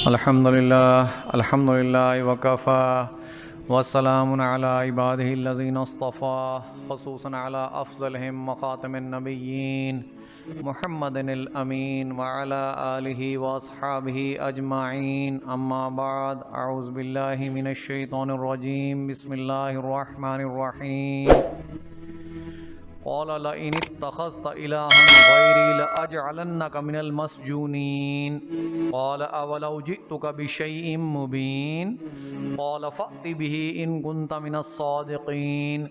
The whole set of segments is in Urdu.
الحمدللہ وکفا والسلام علی عبادہ الذین اصطفیٰ خصوصاً علی افضلہم مخاتم النبیین محمد الامین وعلی آلہ واصحابہ اجمعین اما بعد اعوذ باللہ من الشیطان الرجیم بسم اللہ الرحمن الرحیم قال لئن اتخذت إلها غيري لأجعلنك من المسجونين قال أولو جئتك بشيء مبين قال فأت به إن كنت من الصادقين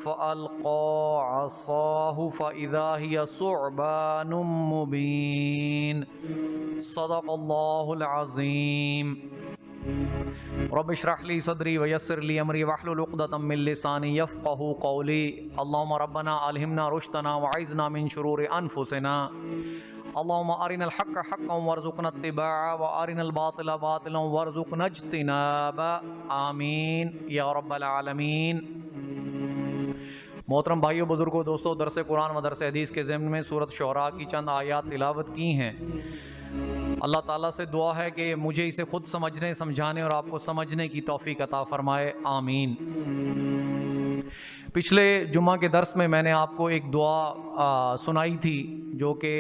فألقى عصاه فإذا هي ثعبان مبين صدق الله العظيم رب اشرح لي صدري ويسر لي امري واحلل عقدة من لساني يفقهوا قولي اللهم ربنا الهمنا رشدنا وعذنا من شرور انفسنا اللهم ارنا الحق حقا وارزقنا اتباعه وارنا الباطل باطلا وارزقنا اجتنابه آمین یا رب العالمین۔ محترم بھائیو، بزرگوں، دوستو، درس قرآن و درس حدیث کے ضمن میں سورۃ شعراء کی چند آیات تلاوت کی ہیں۔ اللہ تعالیٰ سے دعا ہے کہ مجھے اسے خود سمجھنے، سمجھانے اور آپ کو سمجھنے کی توفیق عطا فرمائے، آمین۔ پچھلے جمعہ کے درس میں نے آپ کو ایک دعا سنائی تھی جو کہ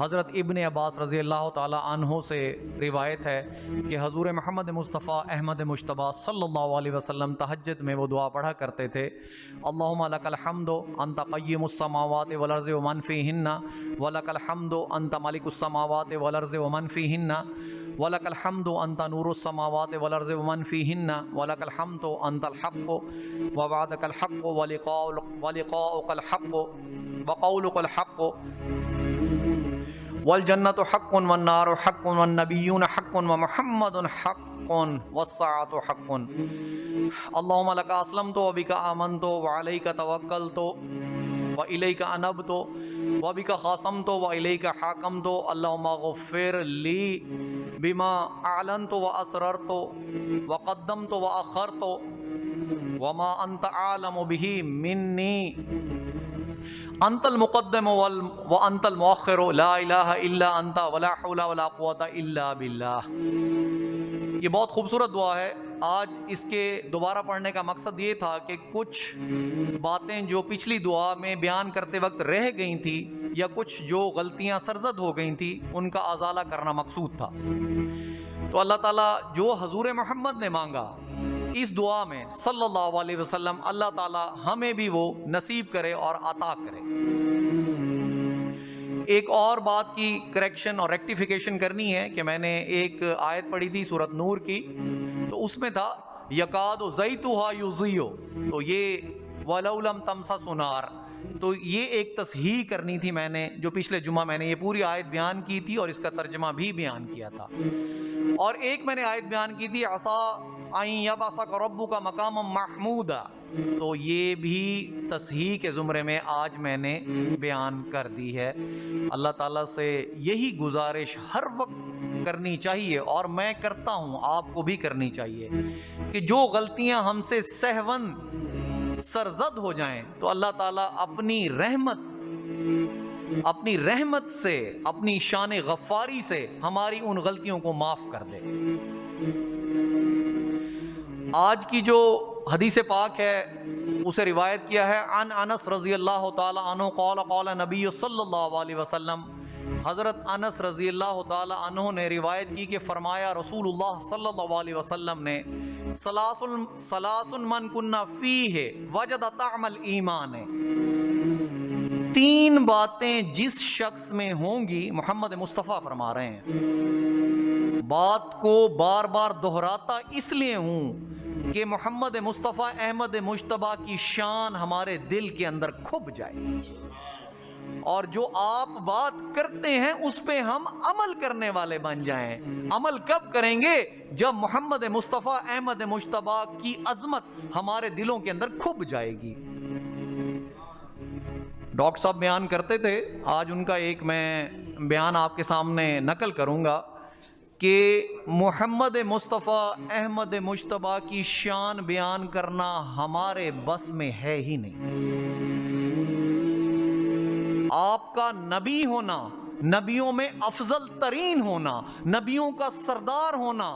حضرت ابن عباس رضی اللہ تعالیٰ عنہ سے روایت ہے کہ حضور محمد مصطفیٰ احمد مجتبیٰ صلی اللہ علیہ وسلم تہجد میں وہ دعا پڑھا کرتے تھے، اللہم لک الحمد انت قیم السماوات والارض ومن فیہن ولک الحمد انت ملک السماوات والارض ومن فیہن ولک الحمد انت نور السماوات والارض ومن فیہن ولک الحمد انت الحق ووعدک الحق ولقاؤک الحق وقولک الحق والجنت حق والنار حق والنبیون حق ومحمد حق والساعۃ حق اللہم لک اسلمت وبک آمنت وعلیک توکلت وإلیک انبت وبک خاصمت وإلیک حاکمت اللہم اغفر لی بما اعلنت واسررت وقدمت واخرت وما انت عالم به منی انت المقدم وانت المؤخر لا الہ الا انت ولا حول ولا قوة الا باللہ۔ یہ بہت خوبصورت دعا ہے۔ آج اس کے دوبارہ پڑھنے کا مقصد یہ تھا کہ کچھ باتیں جو پچھلی دعا میں بیان کرتے وقت رہ گئی تھی یا کچھ جو غلطیاں سرزد ہو گئی تھی ان کا ازالہ کرنا مقصود تھا۔ تو اللہ تعالیٰ جو حضور محمد نے مانگا اس دعا میں صلی اللہ علیہ وسلم، اللہ تعالیٰ ہمیں بھی وہ نصیب کرے اور عطا کرے۔ ایک اور بات کی کریکشن اور ریکٹیفیکیشن کرنی ہے کہ میں نے ایک آیت پڑھی تھی سورۃ نور کی، تو اس میں تھا یکاد زیتھا یضیء، تو یہ ولو لم تمسس نار، تو یہ ایک تصحیح کرنی تھی میں نے، جو پچھلے جمعہ میں نے یہ پوری آیت بیان کی تھی اور اس کا ترجمہ بھی بیان کیا تھا۔ اور ایک میں نے آیت بیان کی تھی عسیٰ ان یبعثک ربک مقاما محمودا، تو یہ بھی تصحیح کے زمرے میں آج میں نے بیان کر دی ہے۔ اللہ تعالیٰ سے یہی گزارش ہر وقت کرنی چاہیے اور میں کرتا ہوں، آپ کو بھی کرنی چاہیے کہ جو غلطیاں ہم سے سہون سرزد ہو جائیں تو اللہ تعالیٰ اپنی رحمت سے، اپنی شان غفاری سے ہماری ان غلطیوں کو معاف کر دے۔ آج کی جو حدیث پاک ہے اسے روایت کیا ہے عن انس رضی اللہ تعالی عنہ قال قال نبی صلی اللہ علیہ وسلم، حضرت انس رضی اللہ تعالی عنہ نے روایت کی کہ فرمایا رسول اللہ صلی اللہ علیہ وسلم نے ثلاث من کن فیہ وجد طعم الایمان، تین باتیں جس شخص میں ہوں گی، محمد مصطفیٰ فرما رہے ہیں، بات کو بار بار دہراتا اس لیے ہوں کہ محمد مصطفیٰ احمد مجتبیٰ کی شان ہمارے دل کے اندر کھب جائے اور جو آپ بات کرتے ہیں اس پہ ہم عمل کرنے والے بن جائیں۔ عمل کب کریں گے؟ جب محمد مصطفیٰ احمد مجتبیٰ کی عظمت ہمارے دلوں کے اندر کھب جائے گی۔ ڈاکٹر صاحب بیان کرتے تھے، آج ان کا ایک میں بیان آپ کے سامنے نقل کروں گا کہ محمد مصطفیٰ احمد مجتبیٰ کی شان بیان کرنا ہمارے بس میں ہے ہی نہیں۔ آپ کا نبی ہونا نبیوں میں افضل ترین ہونا، نبیوں کا سردار ہونا۔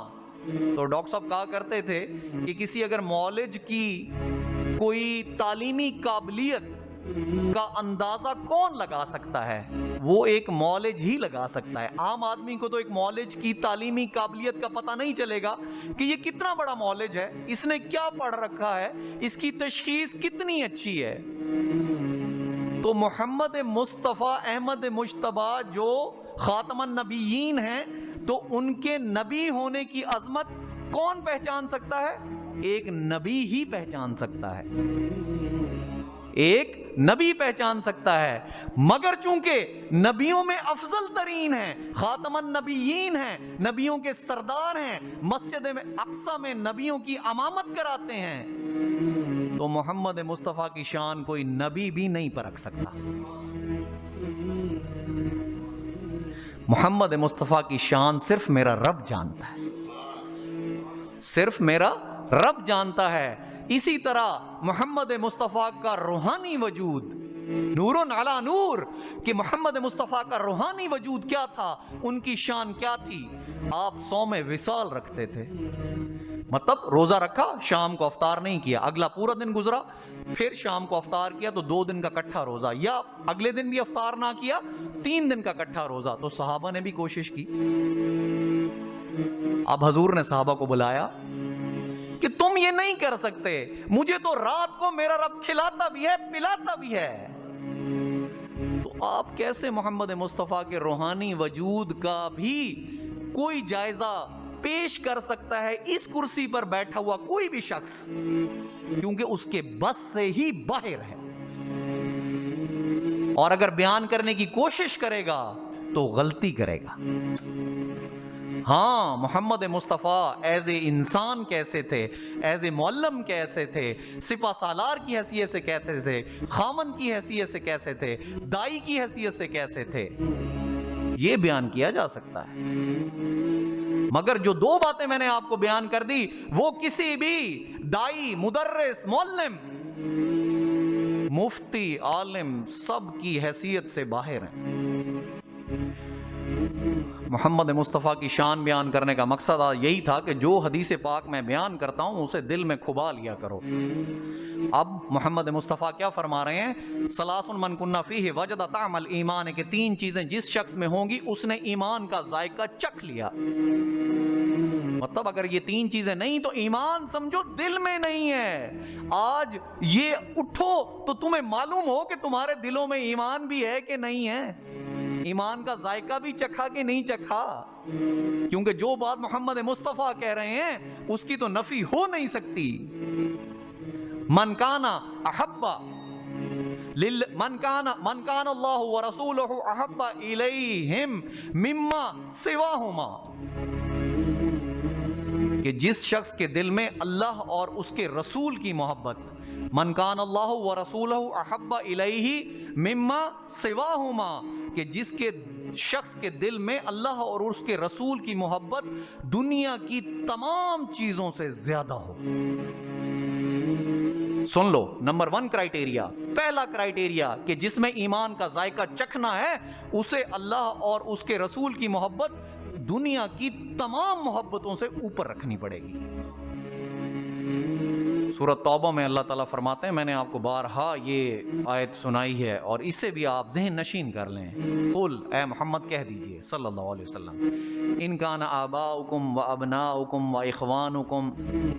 تو ڈاکٹر صاحب کہا کرتے تھے کہ کسی اگر مولج کی کوئی تعلیمی قابلیت کا اندازہ کون لگا سکتا ہے؟ وہ ایک مولج ہی لگا سکتا ہے۔ عام آدمی کو تو ایک مولج کی تعلیمی قابلیت کا پتہ نہیں چلے گا کہ یہ کتنا بڑا مولج ہے، اس نے کیا پڑھ رکھا ہے، اس کی تشخیص کتنی اچھی ہے۔ تو محمد مصطفیٰ احمد مجتبیٰ جو خاتم النبیین ہیں، تو ان کے نبی ہونے کی عظمت کون پہچان سکتا ہے؟ ایک نبی ہی پہچان سکتا ہے، ایک نبی پہچان سکتا ہے۔ مگر چونکہ نبیوں میں افضل ترین ہیں، خاتم النبیین ہیں، نبیوں کے سردار ہیں، مسجد میں اقصی میں نبیوں کی امامت کراتے ہیں، تو محمد مصطفیٰ کی شان کوئی نبی بھی نہیں پرکھ سکتا۔ محمد مصطفیٰ کی شان صرف میرا رب جانتا ہے، صرف میرا رب جانتا ہے۔ اسی طرح محمد مصطفیٰ کا روحانی وجود، نور علی نور، کہ محمد مصطفیٰ کا روحانی وجود کیا تھا، ان کی شان کیا تھی۔ آپ صوم وصال رکھتے تھے، مطلب روزہ رکھا، شام کو افطار نہیں کیا، اگلا پورا دن گزرا، پھر شام کو افطار کیا تو 2 دن کا کٹھا روزہ، یا اگلے دن بھی افطار نہ کیا، 3 دن کا کٹھا روزہ۔ تو صحابہ نے بھی کوشش کی۔ اب حضور نے صحابہ کو بلایا کہ تم یہ نہیں کر سکتے، مجھے تو رات کو میرا رب کھلاتا بھی ہے، پلاتا بھی ہے، تو آپ کیسے محمد مصطفیٰ کے روحانی وجود کا بھی کوئی جائزہ پیش کر سکتا ہے اس کرسی پر بیٹھا ہوا کوئی بھی شخص؟ کیونکہ اس کے بس سے ہی باہر ہے، اور اگر بیان کرنے کی کوشش کرے گا تو غلطی کرے گا۔ ہاں، محمد مصطفیٰ ایز اے انسان کیسے تھے، ایز اے معلم کیسے تھے، سپہ سالار کی حیثیت سے کہتے تھے، خامن کی حیثیت سے کیسے تھے، دائی کی حیثیت سے کیسے تھے، یہ بیان کیا جا سکتا ہے۔ مگر جو 2 باتیں میں نے آپ کو بیان کر دی، وہ کسی بھی دائی، مدرس، معلم، مفتی، عالم، سب کی حیثیت سے باہر ہیں۔ محمد مصطفیٰ کی شان بیان کرنے کا مقصد یہی تھا کہ جو حدیث پاک میں بیان کرتا ہوں اسے دل میں کھبا لیا کرو۔ اب محمد مصطفیٰ کیا فرما رہے ہیں؟ ثلاث من کن فیہ وجد طعم الایمان، کہ 3 چیزیں جس شخص میں ہوں گی اس نے ایمان کا ذائقہ چکھ لیا۔ مطلب اگر یہ 3 چیزیں نہیں تو ایمان سمجھو دل میں نہیں ہے۔ آج یہ اٹھو تو تمہیں معلوم ہو کہ تمہارے دلوں میں ایمان بھی ہے کہ نہیں ہے، ایمان کا ذائقہ بھی چکھا کہ نہیں چکھا، کیونکہ جو بات محمد مصطفیٰ کہہ رہے ہیں اس کی تو نفی ہو نہیں سکتی۔ من کان احب من کان اللہ ورسولہ احب الیہم مما سواہما، کہ جس شخص کے دل میں اللہ اور اس کے رسول کی محبت، من کان اللہ ورسولہ احب الیہ مما سواہما، کہ جس کے شخص کے دل میں اللہ اور اس کے رسول کی محبت دنیا کی تمام چیزوں سے زیادہ ہو۔ سن لو، نمبر 1 کرائیٹیریا، پہلا کرائیٹیریا کہ جس میں ایمان کا ذائقہ چکھنا ہے اسے اللہ اور اس کے رسول کی محبت دنیا کی تمام محبتوں سے اوپر رکھنی پڑے گی۔ سورۃ توبہ میں اللہ تعالیٰ فرماتے ہیں، میں نے آپ کو بارہا یہ آیت سنائی ہے اور اسے بھی آپ ذہن نشین کر لیں۔ قل، اے محمد کہہ دیجئے صلی اللہ علیہ وسلم، ان کان آباؤکم و ابناؤکم و اخوانکم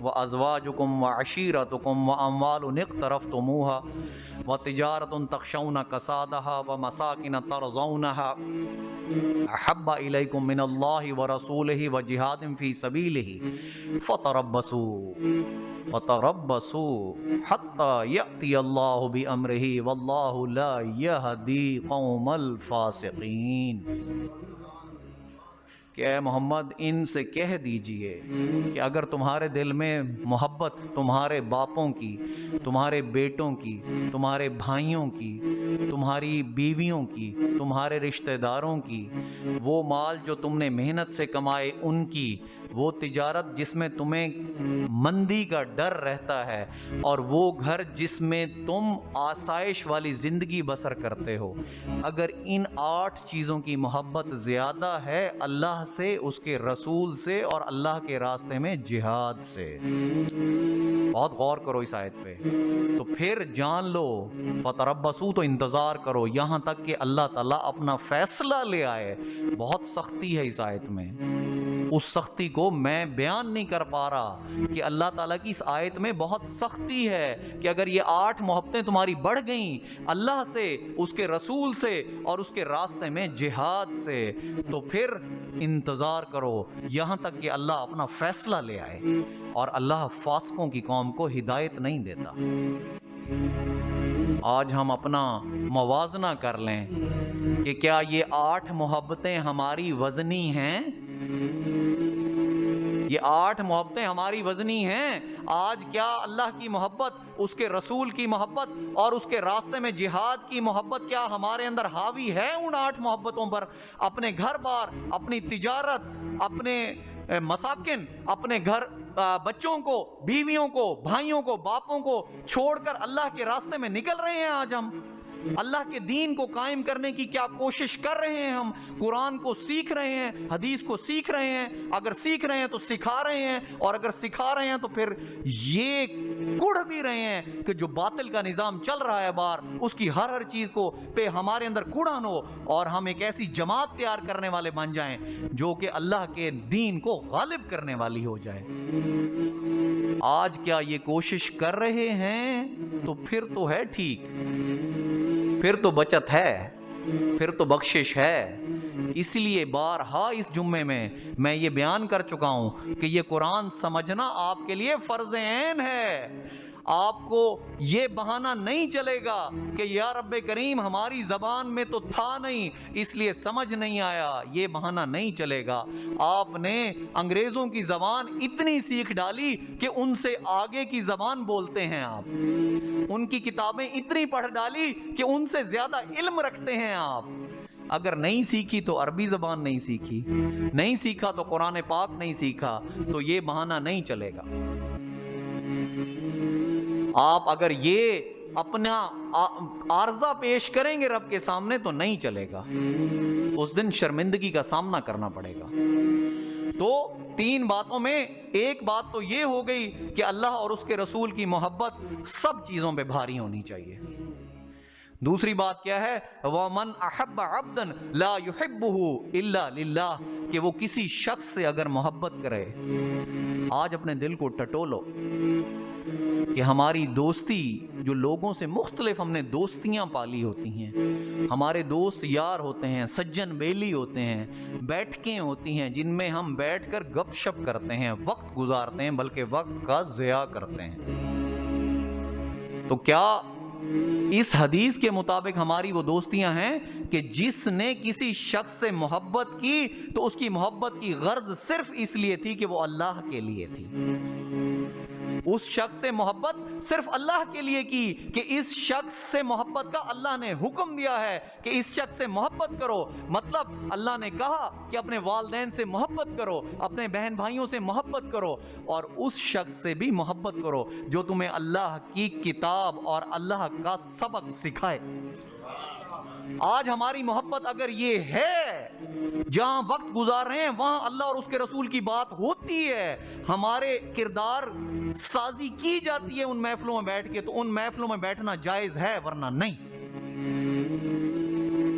و ازواجکم و عشیرتکم و اموال اقترفتموہا و تجارت تخشون کسادہا و مساکن ترضونہا احب الیکم من اللہ و رسولہ و جہاد فی سبیلہ فتربصوا حتی یأتی اللہ بامرہ واللہ لا یہدی قوم الفاسقین، کہ اے محمد ان سے کہہ دیجئے کہ اگر تمہارے دل میں محبت تمہارے باپوں کی، تمہارے بیٹوں کی، تمہارے بھائیوں کی، تمہاری بیویوں کی، تمہارے رشتہ داروں کی، وہ مال جو تم نے محنت سے کمائے ان کی، وہ تجارت جس میں تمہیں مندی کا ڈر رہتا ہے، اور وہ گھر جس میں تم آسائش والی زندگی بسر کرتے ہو۔ اگر ان 8 چیزوں کی محبت زیادہ ہے اللہ سے، اس کے رسول سے اور اللہ کے راستے میں جہاد سے۔ بہت غور کرو اس آیت پہ، تو پھر جان لو فتربصوا، تو انتظار کرو یہاں تک کہ اللہ تعالیٰ اپنا فیصلہ لے آئے۔ بہت سختی ہے اس آیت میں، اس سختی کو میں بیان نہیں کر پا رہا کہ اللہ تعالیٰ کی اس آیت میں بہت سختی ہے کہ اگر یہ 8 محبتیں تمہاری بڑھ گئیں اللہ سے، اس کے رسول سے اور اس کے راستے میں جہاد سے، تو پھر انتظار کرو یہاں تک کہ اللہ اپنا فیصلہ لے آئے۔ اور اللہ فاسقوں کی قوم کو ہدایت نہیں دیتا۔ آج ہم اپنا موازنہ کر لیں کہ کیا یہ 8 محبتیں ہماری وزنی ہیں؟ یہ 8 محبتیں ہماری وزنی ہیں؟ آج کیا اللہ کی محبت، اس کے رسول کی محبت اور اس کے راستے میں جہاد کی محبت کیا ہمارے اندر حاوی ہے ان 8 محبتوں پر؟ اپنے گھر بار، اپنی تجارت، اپنے مساکن، اپنے گھر بچوں کو، بیویوں کو، بھائیوں کو، باپوں کو چھوڑ کر اللہ کے راستے میں نکل رہے ہیں؟ آج ہم اللہ کے دین کو قائم کرنے کی کیا کوشش کر رہے ہیں؟ ہم قرآن کو سیکھ رہے ہیں، حدیث کو سیکھ رہے ہیں؟ اگر سیکھ رہے ہیں تو سکھا رہے ہیں، اور اگر سکھا رہے ہیں تو پھر یہ کڑھ بھی رہے ہیں کہ جو باطل کا نظام چل رہا ہے باہر، اس کی ہر چیز کو پہ ہمارے اندر کڑھن ہو، اور ہم ایک ایسی جماعت تیار کرنے والے بن جائیں جو کہ اللہ کے دین کو غالب کرنے والی ہو جائے۔ آج کیا یہ کوشش کر رہے ہیں؟ تو پھر تو ہے ٹھیک، پھر تو بچت ہے، پھر تو بخشش ہے۔ اس لیے بارہا اس جمعے میں یہ بیان کر چکا ہوں کہ یہ قرآن سمجھنا آپ کے لیے فرض عین ہے۔ آپ کو یہ بہانہ نہیں چلے گا کہ یا رب کریم ہماری زبان میں تو تھا نہیں اس لیے سمجھ نہیں آیا، یہ بہانہ نہیں چلے گا۔ آپ نے انگریزوں کی زبان اتنی سیکھ ڈالی کہ ان سے آگے کی زبان بولتے ہیں آپ، ان کی کتابیں اتنی پڑھ ڈالی کہ ان سے زیادہ علم رکھتے ہیں آپ۔ اگر نہیں سیکھی تو عربی زبان نہیں سیکھی، نہیں سیکھا تو قرآن پاک نہیں سیکھا، تو یہ بہانہ نہیں چلے گا۔ آپ اگر یہ اپنا عارضہ پیش کریں گے رب کے سامنے تو نہیں چلے گا، اس دن شرمندگی کا سامنا کرنا پڑے گا۔ تو 3 باتوں میں ایک بات تو یہ ہو گئی کہ اللہ اور اس کے رسول کی محبت سب چیزوں پہ بھاری ہونی چاہیے۔ دوسری بات کیا ہے؟ وَمَنْ أَحَبَّ عَبْدًا لَا يُحِبُّهُ إِلَّا لِلَّهِ، کہ وہ کسی شخص سے اگر محبت کرے، آج اپنے دل کو ٹٹولو کہ ہماری دوستی جو لوگوں سے مختلف ہم نے دوستیاں پالی ہوتی ہیں، ہمارے دوست یار ہوتے ہیں، سجن بیلی ہوتے ہیں، بیٹھکیں ہوتی ہیں جن میں ہم بیٹھ کر گپ شپ کرتے ہیں، وقت گزارتے ہیں، بلکہ وقت کا ضیاع کرتے ہیں۔ تو کیا اس حدیث کے مطابق ہماری وہ دوستیاں ہیں کہ جس نے کسی شخص سے محبت کی تو اس کی محبت کی غرض صرف اس لیے تھی کہ وہ اللہ کے لیے تھی؟ اس شخص سے محبت صرف اللہ کے لیے کی کہ اس شخص سے محبت کا اللہ نے حکم دیا ہے کہ اس شخص سے محبت کرو، مطلب اللہ نے کہا کہ اپنے والدین سے محبت کرو، اپنے بہن بھائیوں سے محبت کرو، اور اس شخص سے بھی محبت کرو جو تمہیں اللہ کی کتاب اور اللہ کا سبق سکھائے۔ آج ہماری محبت اگر یہ ہے، جہاں وقت گزار رہے ہیں وہاں اللہ اور اس کے رسول کی بات ہوتی ہے، ہمارے کردار سازی کی جاتی ہے ان محفلوں میں بیٹھ کے، تو ان محفلوں میں بیٹھنا جائز ہے، ورنہ نہیں۔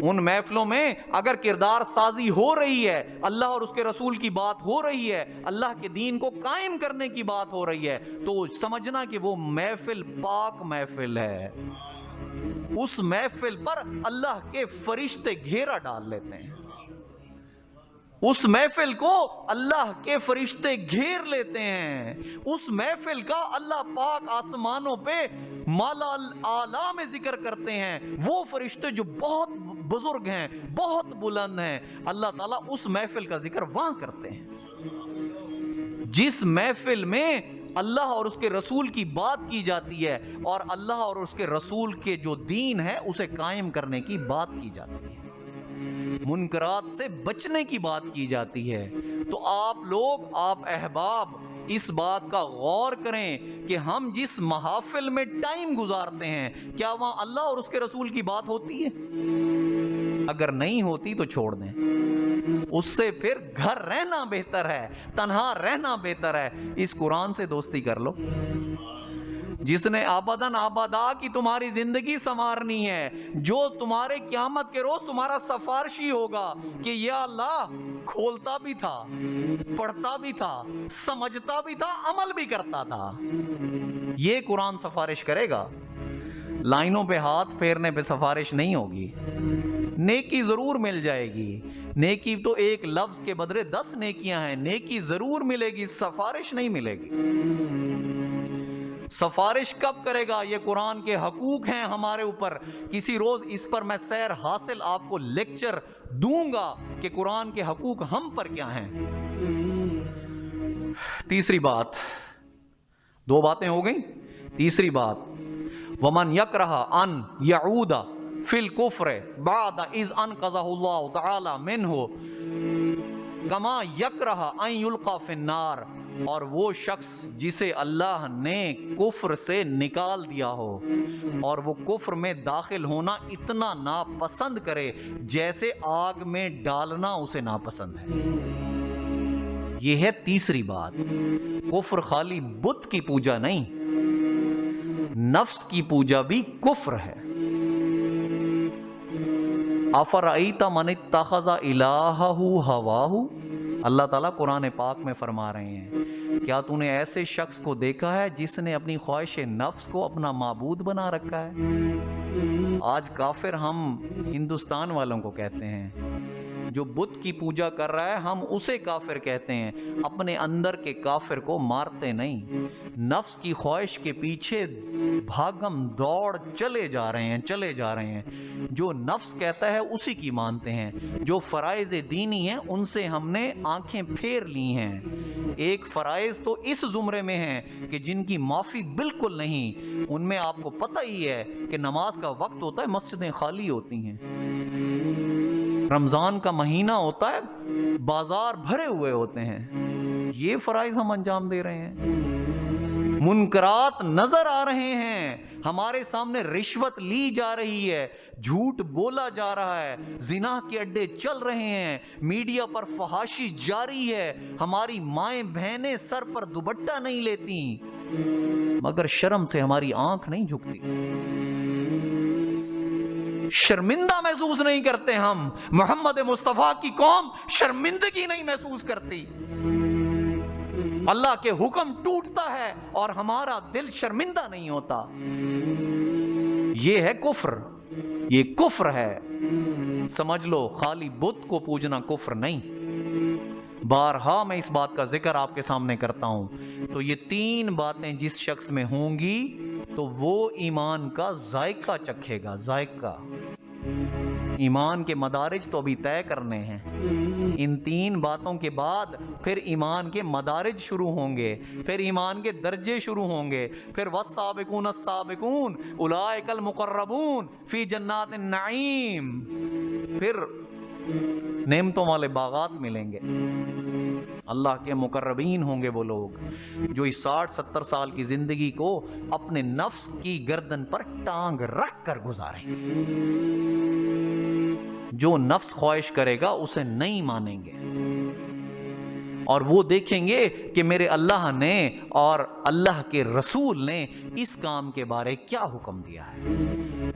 ان محفلوں میں اگر کردار سازی ہو رہی ہے، اللہ اور اس کے رسول کی بات ہو رہی ہے، اللہ کے دین کو قائم کرنے کی بات ہو رہی ہے، تو سمجھنا کہ وہ محفل پاک محفل ہے۔ اس محفل پر اللہ کے فرشتے گھیرا ڈال لیتے ہیں، اس محفل کو اللہ کے فرشتے گھیر لیتے ہیں، اس محفل کا اللہ پاک آسمانوں پہ مالا اعلیٰ میں ذکر کرتے ہیں، وہ فرشتے جو بہت بزرگ ہیں، بہت بلند ہیں، اللہ تعالیٰ اس محفل کا ذکر وہاں کرتے ہیں جس محفل میں اللہ اور اس کے رسول کی بات کی جاتی ہے اور اللہ اور اس کے رسول کے جو دین ہے اسے قائم کرنے کی بات کی جاتی ہے۔ منکرات سے بچنے کی بات کی جاتی ہے۔ تو آپ لوگ، آپ احباب، اس بات کا غور کریں کہ ہم جس محافل میں ٹائم گزارتے ہیں، کیا وہاں اللہ اور اس کے رسول کی بات ہوتی ہے؟ اگر نہیں ہوتی تو چھوڑ دیں، اس سے پھر گھر رہنا بہتر ہے، تنہا رہنا بہتر ہے۔ اس قرآن سے دوستی کر لو، جس نے آباداً آبادا کی تمہاری زندگی سنوارنی ہے، جو تمہارے قیامت کے روز تمہارا سفارشی ہوگا کہ یا اللہ، کھولتا بھی تھا، پڑھتا بھی تھا، سمجھتا بھی تھا، عمل بھی کرتا تھا۔ یہ قرآن سفارش کرے گا۔ لائنوں پہ ہاتھ پھیرنے پہ سفارش نہیں ہوگی۔ نیکی ضرور مل جائے گی، نیکی تو ایک لفظ کے بدلے 10 نیکیاں ہیں، نیکی ضرور ملے گی، سفارش نہیں ملے گی۔ سفارش کب کرے گا؟ یہ قرآن کے حقوق ہیں ہمارے اوپر، کسی روز اس پر میں سیر حاصل آپ کو لیکچر دوں گا کہ قرآن کے حقوق ہم پر کیا ہیں۔ تیسری بات، 2 باتیں ہو گئیں، تیسری بات، وَمَنْ يَكْرَهَ أَنْ يَعُودَ فِي الْكُفْرِ بَعْدَ إِذْ أَنْقَذَهُ اللَّهُ تَعَالَى مِنْهُ كَمَا يَكْرَهَ أَنْ يُلْقَى فِي النَّارِ، اور وہ شخص جسے اللہ نے کفر سے نکال دیا ہو اور وہ کفر میں داخل ہونا اتنا ناپسند کرے جیسے آگ میں ڈالنا اسے ناپسند ہے۔ یہ ہے تیسری بات۔ کفر خالی بت کی پوجا نہیں، نفس کی پوجا بھی کفر ہے۔ افرأیت من اتخذ الہہ ہواہ، اللہ تعالیٰ قرآن پاک میں فرما رہے ہیں، کیا تو نے ایسے شخص کو دیکھا ہے جس نے اپنی خواہش نفس کو اپنا معبود بنا رکھا ہے؟ آج کافر ہم ہندوستان والوں کو کہتے ہیں، جو بت کی پوجا کر رہا ہے ہم اسے کافر کہتے ہیں، اپنے اندر کے کافر کو مارتے نہیں، نفس کی خواہش کے پیچھے بھاگم دوڑ چلے جا رہے ہیں، جو نفس کہتا ہے اسی کی مانتے ہیں، جو فرائض دینی ہیں ان سے ہم نے آنکھیں پھیر لی ہیں۔ ایک فرائض تو اس زمرے میں ہیں کہ جن کی معافی بالکل نہیں، ان میں آپ کو پتہ ہی ہے کہ نماز کا وقت ہوتا ہے، مسجدیں خالی ہوتی ہیں، رمضان کا مہینہ ہوتا ہے، بازار بھرے ہوئے ہوتے ہیں، یہ فرائض ہم انجام دے رہے ہیں۔ منکرات نظر آ رہے ہیں، ہمارے سامنے رشوت لی جا رہی ہے، جھوٹ بولا جا رہا ہے، زنا کے اڈے چل رہے ہیں، میڈیا پر فحاشی جاری ہے، ہماری مائیں بہنیں سر پر دوپٹہ نہیں لیتی، مگر شرم سے ہماری آنکھ نہیں جھکتی، شرمندہ محسوس نہیں کرتے ہم، محمد مصطفیٰ کی قوم شرمندگی نہیں محسوس کرتی، اللہ کے حکم ٹوٹتا ہے اور ہمارا دل شرمندہ نہیں ہوتا۔ یہ ہے کفر، یہ کفر ہے، سمجھ لو، خالی بت کو پوجنا کفر نہیں۔ بارہا میں اس بات کا ذکر آپ کے سامنے کرتا ہوں، تو یہ 3 باتیں جس شخص میں ہوں گی تو وہ ایمان کا ذائقہ چکھے گا، ذائقہ۔ ایمان کے مدارج تو ابھی طے کرنے ہیں، ان 3 باتوں کے بعد پھر ایمان کے مدارج شروع ہوں گے، پھر ایمان کے درجے شروع ہوں گے، پھر والسابقون السابقون اولئک المقربون فی جنات النعیم، پھر نعمتوں والے باغات ملیں گے، اللہ کے مقربین ہوں گے وہ لوگ جو اس 60-70 سال کی زندگی کو اپنے نفس کی گردن پر ٹانگ رکھ کر گزاریں گے۔ جو نفس خواہش کرے گا اسے نہیں مانیں گے، اور وہ دیکھیں گے کہ میرے اللہ نے اور اللہ کے رسول نے اس کام کے بارے کیا حکم دیا ہے۔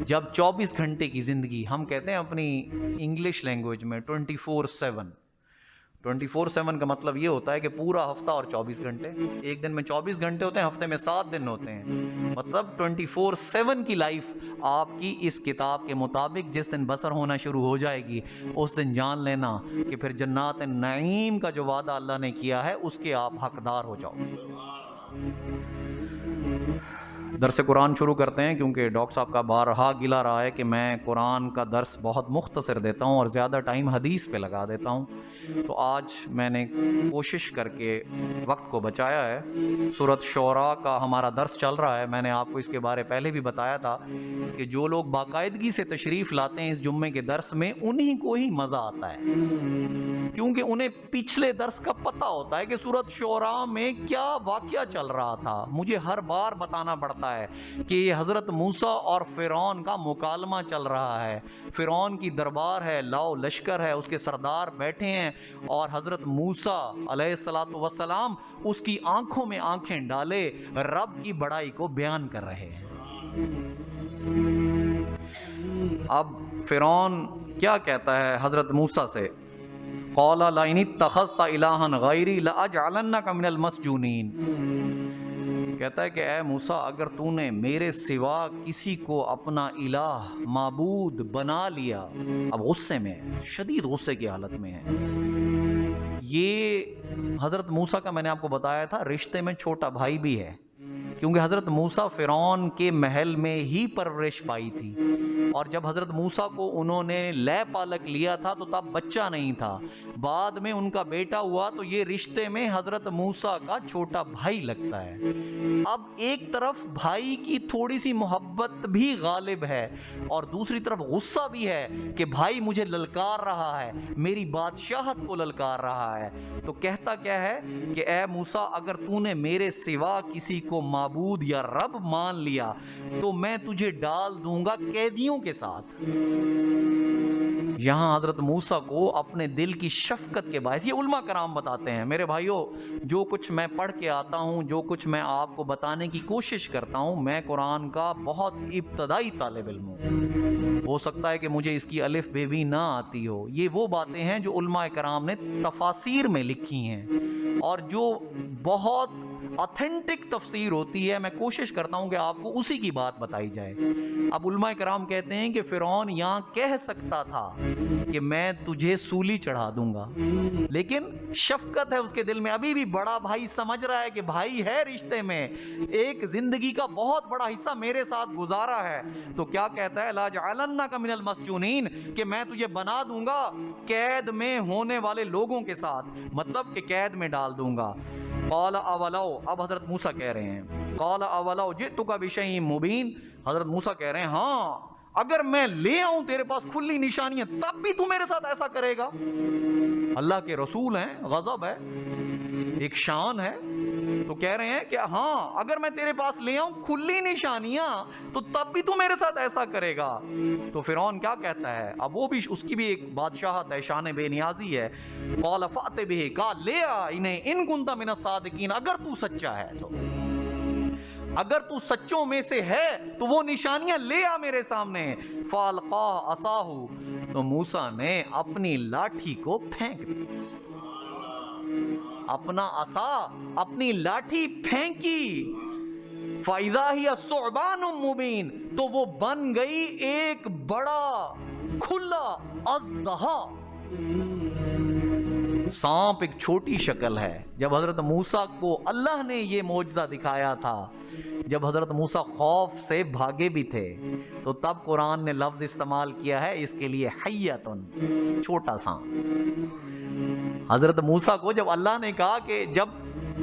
جب 24 گھنٹے کی زندگی، ہم کہتے ہیں اپنی انگلش لینگویج میں 24/7 کا مطلب یہ ہوتا ہے کہ پورا ہفتہ اور 24 گھنٹے، ایک دن میں 24 گھنٹے ہوتے ہیں، ہفتے میں 7 دن ہوتے ہیں، مطلب 24/7 کی لائف آپ کی اس کتاب کے مطابق جس دن بسر ہونا شروع ہو جائے گی، اس دن جان لینا کہ پھر جنات النعیم کا جو وعدہ اللہ نے کیا ہے اس کے آپ حقدار ہو جاؤ۔ درس قرآن شروع کرتے ہیں، کیونکہ ڈاکٹر صاحب کا بارہا گلا رہا ہے کہ میں قرآن کا درس بہت مختصر دیتا ہوں اور زیادہ ٹائم حدیث پہ لگا دیتا ہوں، تو آج میں نے کوشش کر کے وقت کو بچایا ہے۔ سورۃ شعراء کا ہمارا درس چل رہا ہے، میں نے آپ کو اس کے بارے پہلے بھی بتایا تھا کہ جو لوگ باقاعدگی سے تشریف لاتے ہیں اس جمعے کے درس میں انہی کو ہی مزہ آتا ہے، کیونکہ انہیں پچھلے درس کا پتہ ہوتا ہے کہ سورۃ شعراء میں کیا واقعہ چل رہا تھا۔ مجھے ہر بار بتانا پڑتا ہے کہ یہ حضرت موسیٰ اور فرعون کا مکالمہ چل رہا ہے۔ فرعون کی دربار ہے، لاؤ لشکر ہے، اس کے سردار بیٹھے ہیں اور حضرت موسیٰ علیہ السلام اس کی آنکھوں میں آنکھیں ڈالے رب کی بڑائی کو بیان کر رہے ہیں۔ اب فرعون کیا کہتا ہے حضرت موسیٰ سے؟ قال لئن اتخذت الہا غیری لاجعلنک من المسجونین، کہتا ہے کہ اے موسیٰ اگر تو نے میرے سوا کسی کو اپنا الہ معبود بنا لیا، اب غصے میں ہے، شدید غصے کی حالت میں ہے۔ یہ حضرت موسیٰ کا میں نے آپ کو بتایا تھا رشتے میں چھوٹا بھائی بھی ہے، کیونکہ حضرت موسیٰ فرعون کے محل میں ہی پرورش پائی تھی، اور جب حضرت موسیٰ کو انہوں نے لے پالک لیا تھا تو تب بچہ نہیں تھا، بعد میں ان کا بیٹا ہوا، تو یہ رشتے میں حضرت موسیٰ کا چھوٹا بھائی لگتا ہے۔ اب ایک طرف بھائی کی تھوڑی سی محبت بھی غالب ہے اور دوسری طرف غصہ بھی ہے کہ بھائی مجھے للکار رہا ہے، میری بادشاہت کو للکار رہا ہے، تو کہتا کیا ہے کہ اے موسیٰ اگر تو نے میرے سوا کسی کو معبود یا رب مان لیا تو میں تجھے ڈال دوں گا قیدیوں کے ساتھ۔ یہاں حضرت موسیٰ کو اپنے دل کی شفقت کے باعث، یہ علماء کرام بتاتے ہیں، میرے بھائیوں جو کچھ میں پڑھ کے آتا ہوں، جو کچھ میں آپ کو بتانے کی کوشش کرتا ہوں، میں قرآن کا بہت ابتدائی طالب علم ہوں، ہو سکتا ہے کہ مجھے اس کی الف بے بھی نہ آتی ہو۔ یہ وہ باتیں ہیں جو علماء کرام نے تفاسیر میں لکھی ہیں اور جو بہت آتھینٹک تفسیر ہوتی ہے، میں کوشش کرتا ہوں کہ آپ کو اسی کی بات بتائی جائے۔ اب علماء کرام کہتے ہیں کہ فرعون یہاں کہہ سکتا تھا کہ میں تجھے سولی چڑھا دوں گا، لیکن شفقت ہے اس کے دل میں، ابھی بھی بڑا بھائی سمجھ رہا ہے کہ بھائی ہے رشتے میں، ایک زندگی کا بہت بڑا حصہ میرے ساتھ گزارا ہے، تو کیا کہتا ہے لاجعلنک من المسجونین، کہ میں تجھے بنا دوں گا قید میں ہونے والے لوگوں کے ساتھ، مطلب کہ قید میں ڈال دوں گا۔ قال اولو، اب حضرت موسیٰ کہہ رہے ہیں قال اولو جئتک بشیء مبین، حضرت موسیٰ کہہ رہے ہیں ہاں اگر میں لے آؤں تیرے پاس کھلی نشانیاں تب بھی تو میرے ساتھ ایسا کرے گا؟ اللہ کے رسول ہیں، غضب ہے، ایک شان ہے، تو کہہ رہے ہیں کہ ہاں اگر میں تیرے پاس لے آؤں کھلی نشانیاں تو تب بھی تو میرے ساتھ ایسا کرے گا۔ تو فرعون کیا کہتا ہے؟ اب وہ بھی اس کی بھی ایک بادشاہت ہے، شان بے نیازی ہے۔ قال فأت بہ، کہا لے آ انہیں، ان کنت من الصادقین، اگر تو سچا ہے تو، اگر تو سچوں میں سے ہے تو وہ نشانیاں لے آ میرے سامنے۔ فالقا عصاہ، تو موسیٰ نے اپنی لاٹھی کو پھینک دیا، اپنا عصا، اپنی لاٹھی پھینکی۔ فَإِذَا هِيَ ثُعْبَانٌ مُبِينٌ، تو وہ بن گئی ایک بڑا کھلا اژدہا۔ سانپ ایک چھوٹی شکل ہے۔ جب حضرت موسیٰ کو اللہ نے یہ معجزہ دکھایا تھا، جب حضرت موسیٰ خوف سے بھاگے بھی تھے، تو تب قرآن نے لفظ استعمال کیا ہے اس کے لیے حیۃ، چھوٹا سانپ۔ حضرت موسیٰ کو جب اللہ نے کہا کہ جب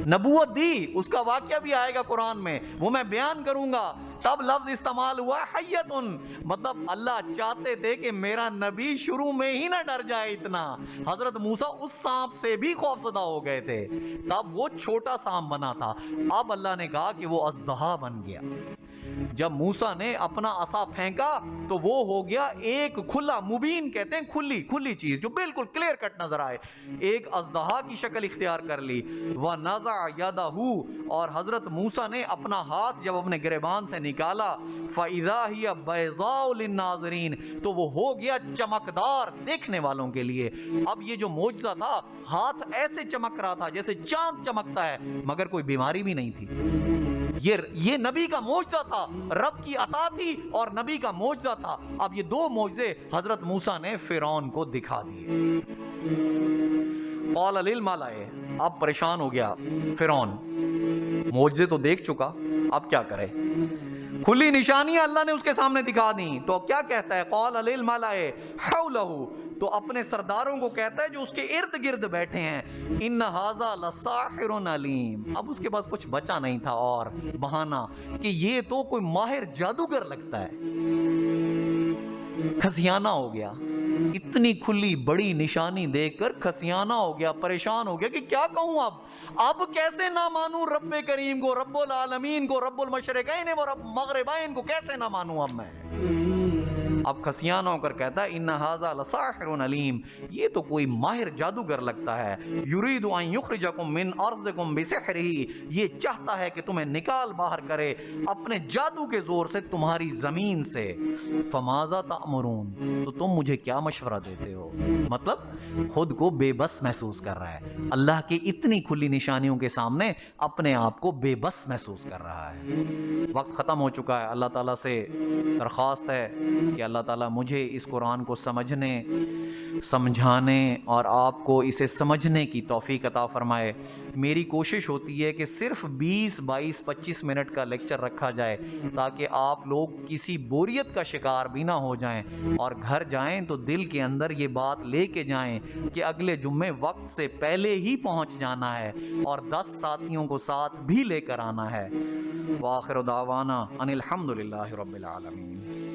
نبوت دی، اس کا واقعہ بھی آئے گا قرآن میں، وہ میں بیان کروں گا، تب لفظ استعمال ہوا حیۃ، مطلب اللہ چاہتے تھے کہ میرا نبی شروع میں ہی نہ ڈر جائے اتنا۔ حضرت موسیٰ اس سانپ سے بھی خوفزدہ ہو گئے تھے، تب وہ چھوٹا سانپ بنا تھا، اب اللہ نے کہا کہ وہ اژدہا بن گیا۔ جب موسیٰ نے اپنا عصا پھینکا تو وہ ہو گیا ایک کھلا، مبین کہتے ہیں کھلی چیز جو بالکل کلیئر کٹ نظر آئے، ایک اژدہا کی شکل اختیار کر لی۔ وَنَزَعَ يَدَهُ، اور حضرت موسیٰ نے اپنا ہاتھ جب اپنے گریبان سے نکالا، فَإِذَا هِيَ بَيْضَاءُ لِلنَّاظِرِينَ، تو وہ ہو گیا چمکدار دیکھنے والوں کے لیے۔ اب یہ جو معجزہ تھا، ہاتھ ایسے چمک رہا تھا جیسے چاند چمکتا ہے، مگر کوئی بیماری بھی نہیں تھی۔ یہ نبی کا معجزہ تھا، رب کی عطا تھی اور نبی کا معجزہ تھا۔ اب یہ دو معجزے حضرت موسیٰ نے فرعون کو دکھا دیے۔ قال للملأ، اب پریشان ہو گیا فرعون، معجزے تو دیکھ چکا، اب کیا کرے؟ کھلی نشانیاں اللہ نے اس کے سامنے دکھا دی تو کیا کہتا ہے؟ قال للملأ حولہ، تو اپنے سرداروں کو کہتا ہے جو اس کے ارد گرد بیٹھے ہیں، ان ھذا لساحر علیم، اب اس کے پاس کچھ بچا نہیں تھا اور بہانہ کہ یہ تو کوئی ماہر جادوگر لگتا ہے۔ کھسیانہ ہو گیا، اتنی کھلی بڑی نشانی دیکھ کر کھسیانہ ہو گیا، پریشان ہو گیا کہ کیا کہوں اب کیسے نہ مانوں رب کریم کو، رب العالمین کو، رب المشرقین و رب مغربین کو کیسے نہ مانوں اب میں؟ اب کھسیانہ ہو کر کہتا ہے ان ھذا لساحر علیم، یہ تو کوئی ماہر جادوگر لگتا ہے، یرید ان یخرجکم من ارضکم بسحرہ، یہ چاہتا ہے کہ تمہیں نکال باہر کرے اپنے جادو کے زور سے تمہاری زمین سے، فماذا تأمرون، تو تم مجھے کیا مشورہ دیتے ہو؟ مطلب خود کو بے بس محسوس کر رہا ہے، اللہ کی اتنی کھلی نشانیوں کے سامنے اپنے آپ کو بے بس محسوس کر رہا ہے۔ وقت ختم ہو چکا ہے، اللہ تعالیٰ سے درخواست ہے کہ اللہ تعالیٰ مجھے اس قرآن کو سمجھنے، سمجھانے اور آپ کو اسے سمجھنے کی توفیق عطا فرمائے۔ میری کوشش ہوتی ہے کہ صرف 20، 22، 25 منٹ کا لیکچر رکھا جائے تاکہ آپ لوگ کسی بوریت کا شکار بھی نہ ہو جائیں اور گھر جائیں تو دل کے اندر یہ بات لے کے جائیں کہ اگلے جمعے وقت سے پہلے ہی پہنچ جانا ہے اور 10 ساتھیوں کو ساتھ بھی لے کر آنا ہے۔ وآخر دعوانا ان الحمدللہ رب العالمین۔